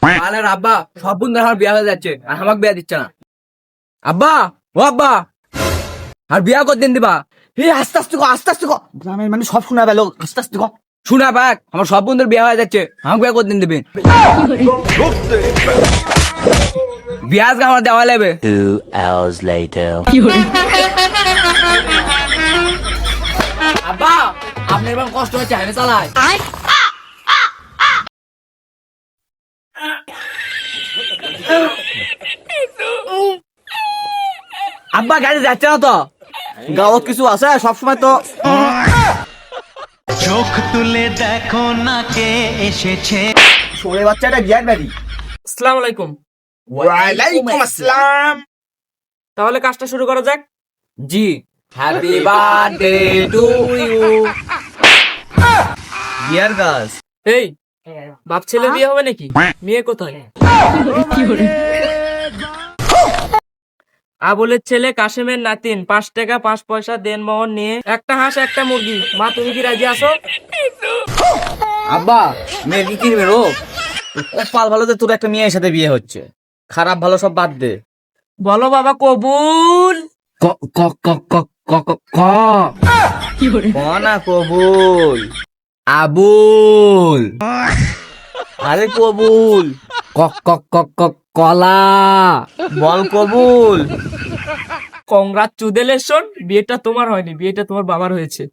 আর আব্বা সব বন্ধু আমার বিয়ে হয়ে যাচ্ছে আর আমাকে বিয়ে দিচ্ছে না। আব্বা ও আব্বা আর বিয়া কতদিন দিবা? এই আস্তে আস্তে কর, আস্তে আস্তে কর, গ্রামের মানুষ সব শোনা পেলো, আস্তে আস্তে কর। শুনা বাক আমার সব বন্ধুর বিয়ে হয়ে যাচ্ছে, আমাকে বিয়া কতদিন দিবেন? বিয়া আজকে আমার দেওয়া লাগবে। 2 hours later. আব্বা আপনার এবার কষ্ট হচ্ছে, আমি চালাই। আব্বা গাড়ি যাচ্ছে না তো? গাঁৱত কিছু আছে সবসময় তো। চোখ তুলে দেখো না কে এসেছে। সরে বাচ্চাটা বিয়ার বাড়ি। আসসালামু আলাইকুম। ওয়ালাইকুম আসসালাম। তাহলে কাজটা শুরু করা যাক। জি, হ্যাপি বার্থডে টু ইউ। বিয়ার গাছ। এই বাপ ছেলে বিয়ে হবে নাকি? মেয়ে কোথায়? আবুলের ছেলে কাশেমের নাতিন 5 টাকা 5 পয়সা দেন মোহর নিয়ে একটা হাঁস একটা মুরগি। মা তুমি কি রাজি আছো? আব্বা মেয়ে কি কিনবে রো? কপাল ভালো যে তোর একটা মেয়ের সাথে বিয়ে হচ্ছে, খারাপ ভালো সব বাদ দে। বলো বাবা কবুল। ক ক ক ক ক ক ক না কবুল। আবুল। আরে কবুল। ক ক ক ক কলা। বল কবুল। কংগ্রাচুলেশন, বিয়েটা তোমার হয়নি, বিয়েটা তোমার বাবার হয়েছে।